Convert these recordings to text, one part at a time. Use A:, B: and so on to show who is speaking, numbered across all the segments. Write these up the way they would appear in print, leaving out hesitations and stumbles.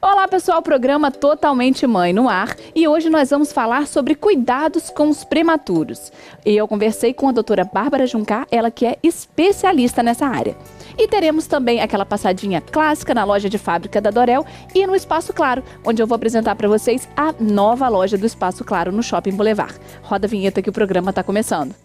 A: Olá pessoal, programa Totalmente Mãe no ar e hoje nós vamos falar sobre cuidados com os prematuros. E eu conversei com a doutora Bárbara Juncá, ela que é especialista nessa área. E teremos também aquela passadinha clássica na loja de fábrica da Dorel e no Espaço Claro, onde eu vou apresentar para vocês a nova loja do Espaço Claro no Shopping Boulevard. Roda a vinheta que o programa está começando.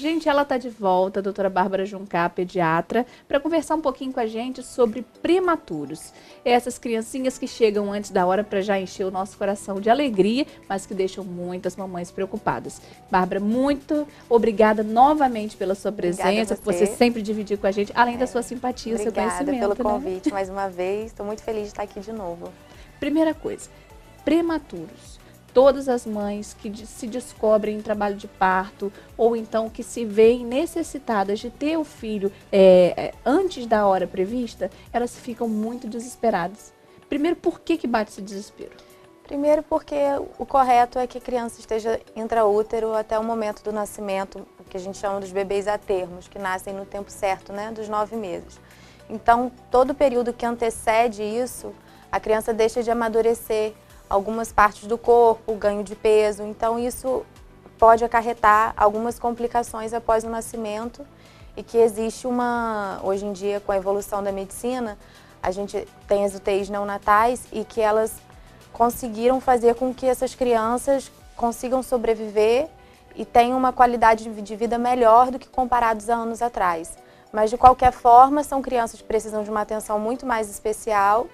A: Gente, ela está de volta, a doutora Bárbara Juncá, pediatra, para conversar um pouquinho com a gente sobre prematuros. Essas criancinhas que chegam antes da hora para já encher o nosso coração de alegria, mas que deixam muitas mamães preocupadas. Bárbara, muito obrigada novamente pela sua presença, por você sempre dividir com a gente, além da sua simpatia, o seu conhecimento.
B: Obrigada pelo convite mais uma vez, estou muito feliz de estar aqui de novo.
A: Primeira coisa, prematuros. Todas as mães que se descobrem em trabalho de parto ou então que se veem necessitadas de ter o filho antes da hora prevista, elas ficam muito desesperadas. Primeiro, por que bate esse desespero?
B: Primeiro porque o correto é que a criança esteja intraútero até o momento do nascimento, o que a gente chama dos bebês a termos, que nascem no tempo certo, né, dos 9 meses. Então, todo o período que antecede isso, a criança deixa de amadurecer algumas partes do corpo, ganho de peso, então isso pode acarretar algumas complicações após o nascimento e que existe hoje em dia com a evolução da medicina, a gente tem as UTIs neonatais e que elas conseguiram fazer com que essas crianças consigam sobreviver e tenham uma qualidade de vida melhor do que comparados a anos atrás. Mas de qualquer forma, são crianças que precisam de uma atenção muito mais especial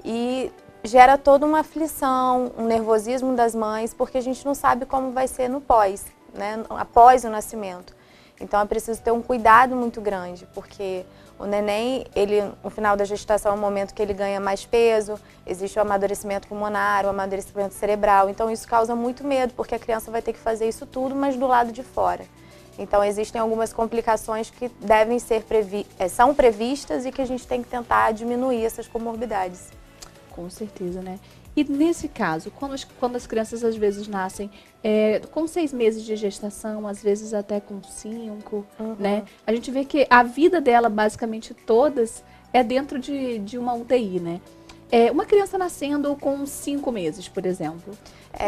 B: e gera toda uma aflição, um nervosismo das mães, porque a gente não sabe como vai ser no pós, né? Após o nascimento. Então é preciso ter um cuidado muito grande, porque o neném, no final da gestação é o momento que ele ganha mais peso, existe o amadurecimento pulmonar, o amadurecimento cerebral, então isso causa muito medo, porque a criança vai ter que fazer isso tudo, mas do lado de fora. Então existem algumas complicações que devem ser são previstas e que a gente tem que tentar diminuir essas comorbidades.
A: Com certeza, né? E nesse caso, quando as crianças às vezes nascem com 6 meses de gestação, às vezes até com 5, né? A gente vê que a vida dela, basicamente todas, é dentro de uma UTI, né? Uma criança nascendo com 5 meses, por exemplo,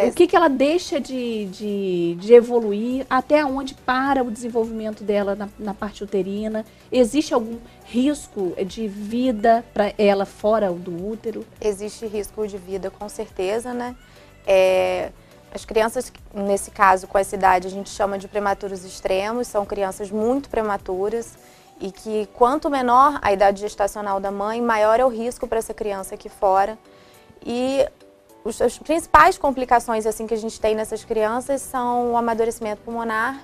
A: o que ela deixa de evoluir, até onde para o desenvolvimento dela na parte uterina? Existe algum risco de vida para ela fora do útero?
B: Existe risco de vida, com certeza, né? As crianças, nesse caso, com essa idade, a gente chama de prematuros extremos, são crianças muito prematuras e que quanto menor a idade gestacional da mãe, maior é o risco para essa criança aqui fora. E as principais complicações assim, que a gente tem nessas crianças são o amadurecimento pulmonar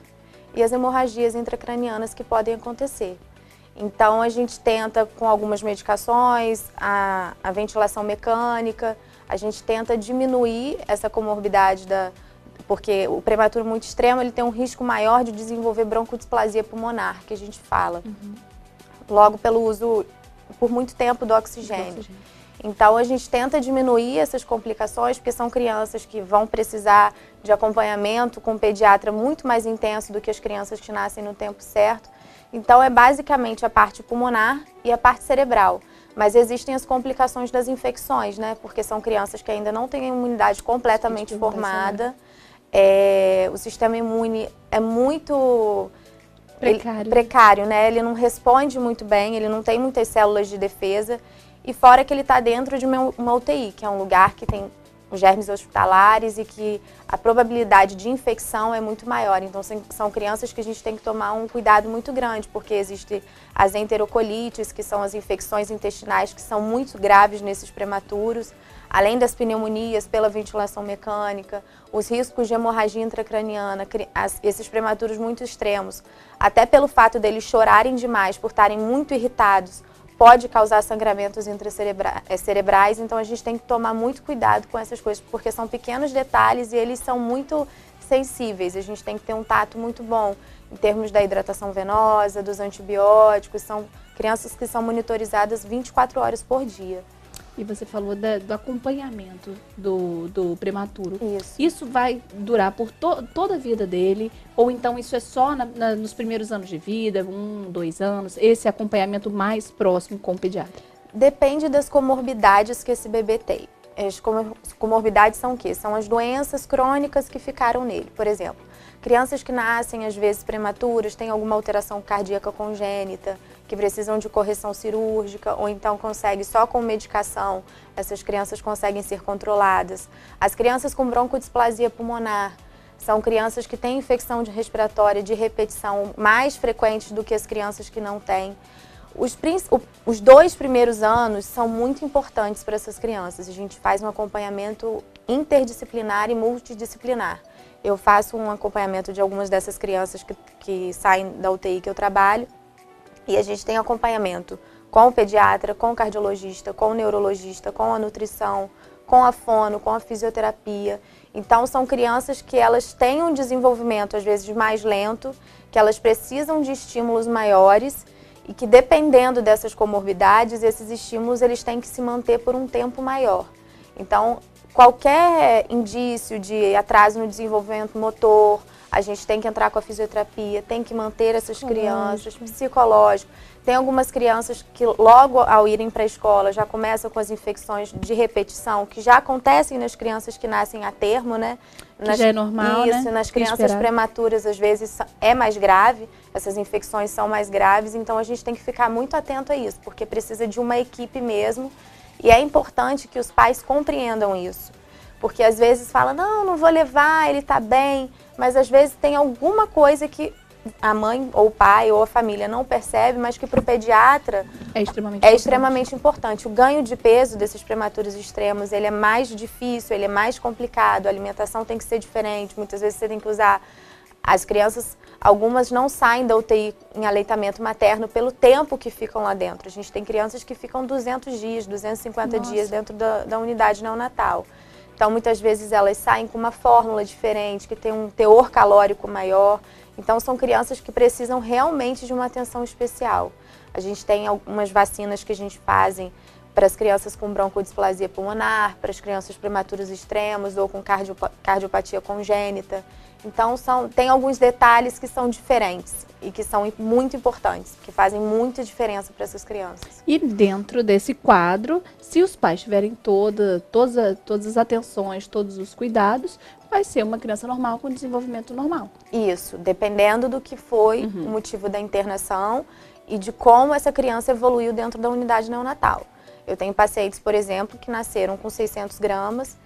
B: e as hemorragias intracranianas que podem acontecer. Então, a gente tenta, com algumas medicações, a ventilação mecânica, a gente tenta diminuir essa comorbidade, porque o prematuro muito extremo ele tem um risco maior de desenvolver broncodisplasia pulmonar, que a gente fala, logo pelo uso por muito tempo do oxigênio. Então, a gente tenta diminuir essas complicações, porque são crianças que vão precisar de acompanhamento com um pediatra muito mais intenso do que as crianças que nascem no tempo certo. Então, é basicamente a parte pulmonar e a parte cerebral. Mas existem as complicações das infecções, né? Porque são crianças que ainda não têm a imunidade completamente formada. O sistema imune é muito precário, né? Ele não responde muito bem, ele não tem muitas células de defesa. E fora que ele está dentro de uma UTI, que é um lugar que tem os germes hospitalares e que a probabilidade de infecção é muito maior. Então, são crianças que a gente tem que tomar um cuidado muito grande, porque existem as enterocolites, que são as infecções intestinais que são muito graves nesses prematuros, além das pneumonias pela ventilação mecânica, os riscos de hemorragia intracraniana, esses prematuros muito extremos, até pelo fato deles chorarem demais, por estarem muito irritados, pode causar sangramentos cerebrais, então a gente tem que tomar muito cuidado com essas coisas, porque são pequenos detalhes e eles são muito sensíveis. A gente tem que ter um tato muito bom em termos da hidratação venosa, dos antibióticos. São crianças que são monitorizadas 24 horas por dia.
A: E você falou do acompanhamento do prematuro.
B: Isso.
A: Isso vai durar por toda a vida dele? Ou então isso é só nos primeiros anos de vida, 1, 2 anos? Esse acompanhamento mais próximo com o pediatra?
B: Depende das comorbidades que esse bebê tem. As comorbidades são o quê? São as doenças crônicas que ficaram nele. Por exemplo, crianças que nascem, às vezes, prematuras, têm alguma alteração cardíaca congênita, que precisam de correção cirúrgica, ou então consegue só com medicação, essas crianças conseguem ser controladas. As crianças com broncodisplasia pulmonar são crianças que têm infecção respiratória de repetição mais frequente do que as crianças que não têm. Os 2 primeiros anos são muito importantes para essas crianças. A gente faz um acompanhamento interdisciplinar e multidisciplinar. Eu faço um acompanhamento de algumas dessas crianças que saem da UTI que eu trabalho. E a gente tem acompanhamento com o pediatra, com o cardiologista, com o neurologista, com a nutrição, com a fono, com a fisioterapia. Então, são crianças que elas têm um desenvolvimento, às vezes, mais lento, que elas precisam de estímulos maiores e que, dependendo dessas comorbidades, esses estímulos eles têm que se manter por um tempo maior. Então, qualquer indício de atraso no desenvolvimento motor, a gente tem que entrar com a fisioterapia, tem que manter essas crianças, psicológico. Tem algumas crianças que logo ao irem para a escola já começam com as infecções de repetição, que já acontecem nas crianças que nascem a termo, né?
A: Que já é normal,
B: isso,
A: né?
B: Nas crianças prematuras, às vezes, é mais grave, essas infecções são mais graves, então a gente tem que ficar muito atento a isso, porque precisa de uma equipe mesmo, e é importante que os pais compreendam isso. Porque às vezes fala, não vou levar, ele está bem, mas às vezes tem alguma coisa que a mãe, ou o pai, ou a família não percebe, mas que para o pediatra
A: é extremamente
B: importante. O ganho de peso desses prematuros extremos, ele é mais difícil, ele é mais complicado, a alimentação tem que ser diferente, muitas vezes você tem que usar. As crianças, algumas não saem da UTI em aleitamento materno pelo tempo que ficam lá dentro. A gente tem crianças que ficam 200 dias, 250 dias dentro da unidade neonatal. Então, muitas vezes elas saem com uma fórmula diferente, que tem um teor calórico maior. Então, são crianças que precisam realmente de uma atenção especial. A gente tem algumas vacinas que a gente fazem para as crianças com broncodisplasia pulmonar, para as crianças prematuras extremos ou com cardiopatia congênita. Então, tem alguns detalhes que são diferentes e que são muito importantes, que fazem muita diferença para essas crianças.
A: E dentro desse quadro, se os pais tiverem todas as atenções, todos os cuidados, vai ser uma criança normal com desenvolvimento normal.
B: Isso, dependendo do que foi o motivo da internação e de como essa criança evoluiu dentro da unidade neonatal. Eu tenho pacientes, por exemplo, que nasceram com 600 gramas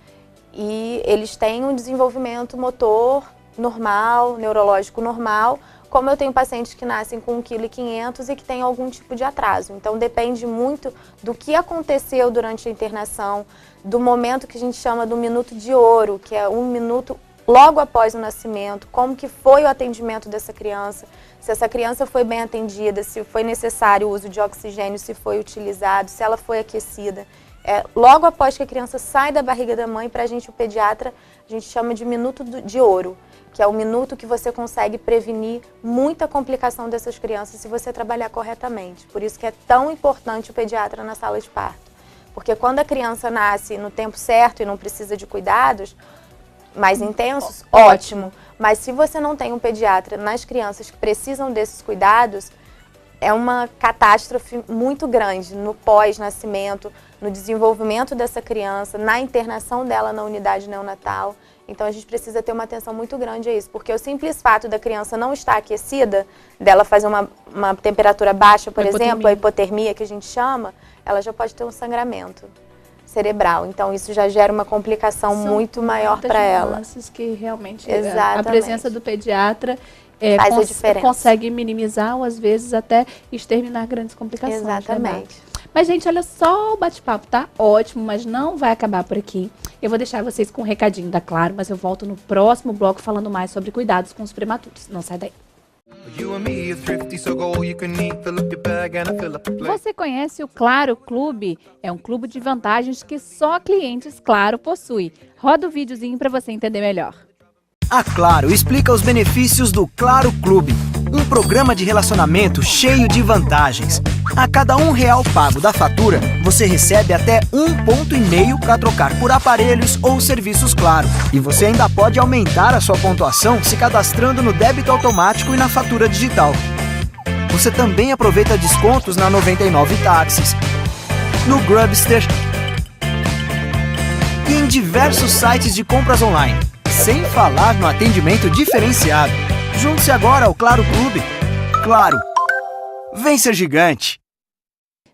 B: e eles têm um desenvolvimento motor normal, neurológico normal, como eu tenho pacientes que nascem com 1,5 kg e que têm algum tipo de atraso. Então, depende muito do que aconteceu durante a internação, do momento que a gente chama do minuto de ouro, que é 1 minuto logo após o nascimento, como que foi o atendimento dessa criança, se essa criança foi bem atendida, se foi necessário o uso de oxigênio, se foi utilizado, se ela foi aquecida. Logo após que a criança sai da barriga da mãe, para a gente, o pediatra, a gente chama de minuto de ouro, que é o minuto que você consegue prevenir muita complicação dessas crianças se você trabalhar corretamente. Por isso que é tão importante o pediatra na sala de parto. Porque quando a criança nasce no tempo certo e não precisa de cuidados mais intensos, ótimo. Mas se você não tem um pediatra nas crianças que precisam desses cuidados, é uma catástrofe muito grande no pós-nascimento, no desenvolvimento dessa criança, na internação dela na unidade neonatal. Então, a gente precisa ter uma atenção muito grande a isso, porque o simples fato da criança não estar aquecida, dela fazer uma temperatura baixa, por exemplo, a hipotermia que a gente chama, ela já pode ter um sangramento cerebral. Então, isso já gera uma complicação muito maior para ela.
A: Que realmente
B: Exatamente.
A: A presença do pediatra
B: faz a diferença.
A: Consegue minimizar ou, às vezes, até exterminar grandes complicações.
B: Exatamente.
A: Mas, gente, olha só, o bate-papo tá ótimo, mas não vai acabar por aqui. Eu vou deixar vocês com um recadinho da Claro, mas eu volto no próximo bloco falando mais sobre cuidados com os prematuros. Não sai daí. Você conhece o Claro Clube? É um clube de vantagens que só clientes Claro possuem. Roda o videozinho para você entender melhor.
C: A Claro explica os benefícios do Claro Clube, um programa de relacionamento cheio de vantagens. A cada R$1 pago da fatura, você recebe até 1,5 ponto para trocar por aparelhos ou serviços Claro. E você ainda pode aumentar a sua pontuação se cadastrando no débito automático e na fatura digital. Você também aproveita descontos na 99 Táxis, no Grubster e em diversos sites de compras online. Sem falar no atendimento diferenciado. Junte-se agora ao Claro Clube. Claro, vem ser gigante.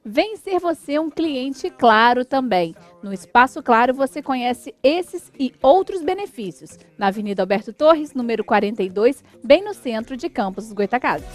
A: Vem ser você um cliente Claro também. No Espaço Claro você conhece esses e outros benefícios. Na Avenida Alberto Torres, número 42, bem no centro de Campos dos Goytacazes.